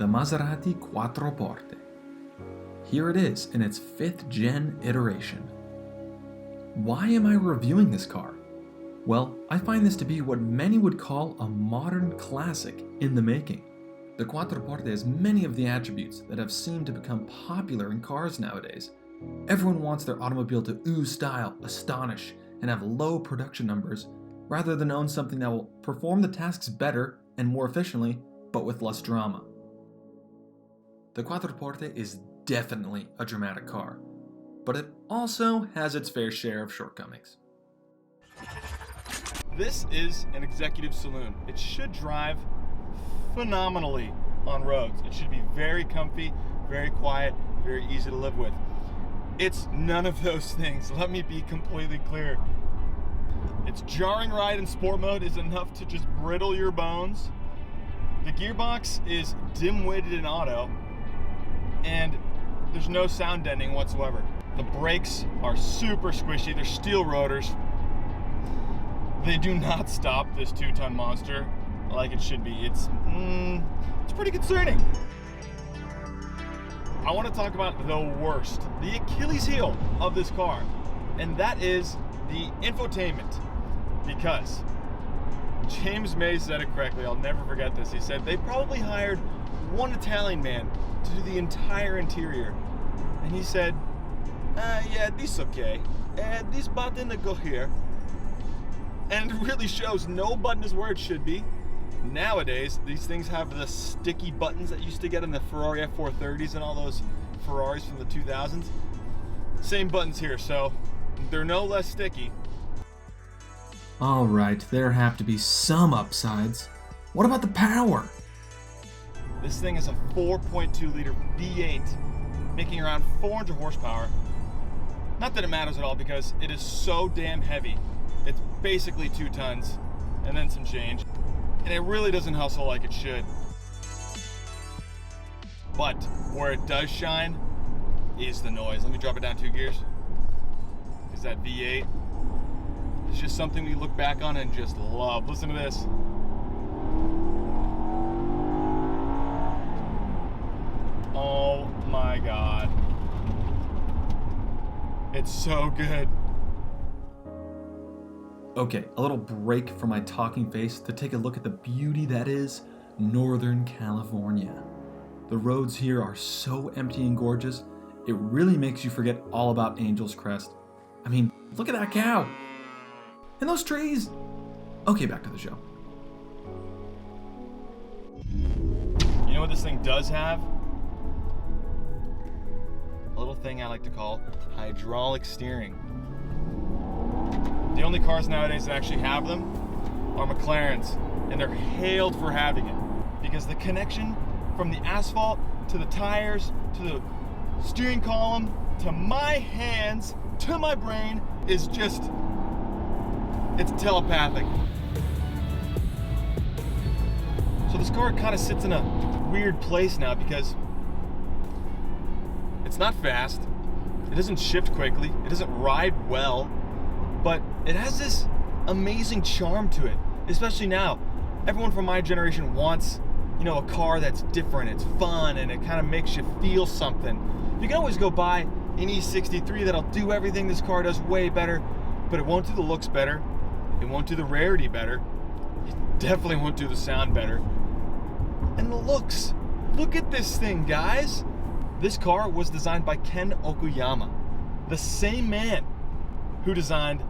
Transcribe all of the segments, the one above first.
the Maserati Quattroporte. Here it is in its 5th gen iteration. Why am I reviewing this car? Well, I find this to be what many would call a modern classic in the making. The Quattroporte has many of the attributes that have seemed to become popular in cars nowadays. Everyone wants their automobile to ooze style, astonish, and have low production numbers, rather than own something that will perform the tasks better and more efficiently, but with less drama. The Quattroporte is definitely a dramatic car, but it also has its fair share of shortcomings. This is an executive saloon. It should drive phenomenally on roads. It should be very comfy, very quiet, very easy to live with. It's none of those things. Let me be completely clear. Its jarring ride in sport mode is enough to just brittle your bones. The gearbox is dim-witted in auto, and there's no sound deadening whatsoever. The brakes are super squishy. They're steel rotors. They do not stop this 2-ton monster like it should be. It's pretty concerning. I want to talk about the worst, the Achilles heel of this car, and that is the infotainment. Because James May said it correctly, I'll never forget this. He said they probably hired one Italian man to do the entire interior. And he said, yeah, this okay. This button that go here. And it really shows no button is where it should be. Nowadays, these things have the sticky buttons that you used to get in the Ferrari F430s and all those Ferraris from the 2000s. Same buttons here, so they're no less sticky. Alright, there have to be some upsides. What about the power? This thing is a 4.2 liter V8, making around 400 horsepower. Not that it matters at all because it is so damn heavy. It's basically 2 tons and then some change. And it really doesn't hustle like it should. But where it does shine is the noise. Let me drop it down 2 gears. Is that V8? It's just something we look back on and just love. Listen to this. Oh my God. It's so good. Okay, a little break from my talking face to take a look at the beauty that is Northern California. The roads here are so empty and gorgeous, it really makes you forget all about Angel's Crest. I mean, look at that cow! And those trees! Okay, back to the show. You know what this thing does have? A little thing I like to call hydraulic steering. The only cars nowadays that actually have them are McLarens, and they're hailed for having it because the connection from the asphalt to the tires to the steering column to my hands to my brain is just, it's telepathic. So this car kind of sits in a weird place now because it's not fast, it doesn't shift quickly, it doesn't ride well, but it has this amazing charm to it, especially now. Everyone from my generation wants, a car that's different, it's fun, and it kind of makes you feel something. You can always go buy an E63 that'll do everything this car does way better, but it won't do the looks better, it won't do the rarity better, it definitely won't do the sound better. And the looks, look at this thing, guys. This car was designed by Ken Okuyama, the same man who designed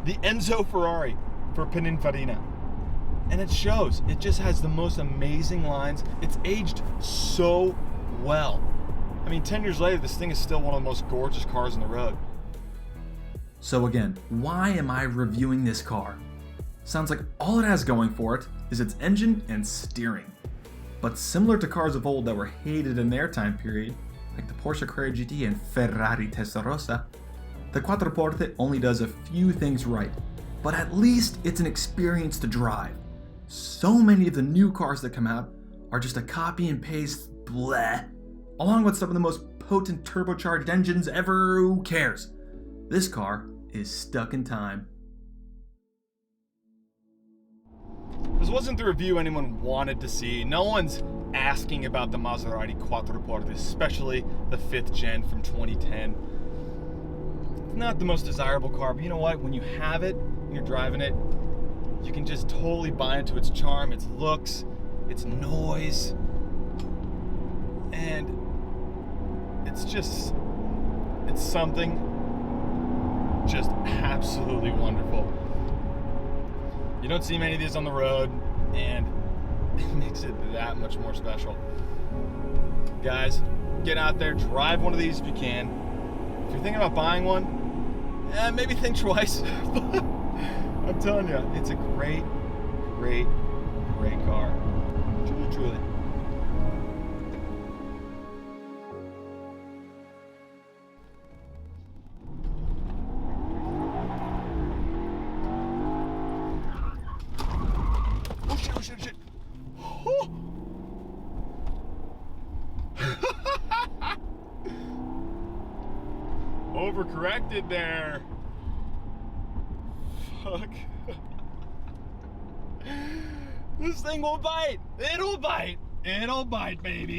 the Enzo Ferrari for Pininfarina. And it shows. It just has the most amazing lines. It's aged so well. I mean, 10 years later, this thing is still one of the most gorgeous cars on the road. So again, why am I reviewing this car? Sounds like all it has going for it is its engine and steering. But similar to cars of old that were hated in their time period, like the Porsche Carrera GT and Ferrari Testarossa, the Quattroporte only does a few things right, but at least it's an experience to drive. So many of the new cars that come out are just a copy and paste bleh, along with some of the most potent turbocharged engines ever. Who cares? This car is stuck in time. This wasn't the review anyone wanted to see. No one's asking about the Maserati Quattroporte, especially the 5th gen from 2010. It's not the most desirable car, but you know what? When you have it, and you're driving it, you can just totally buy into its charm, its looks, its noise, and it's something just absolutely wonderful. You don't see many of these on the road, and it makes it that much more special. Guys, get out there, drive one of these if you can. If you're thinking about buying one, maybe think twice. I'm telling you, it's a great, great, great car. Truly, truly. Oh shit, oh shit, oh shit. Oh. Overcorrected there. Fuck. This thing will bite. It'll bite. It'll bite, baby.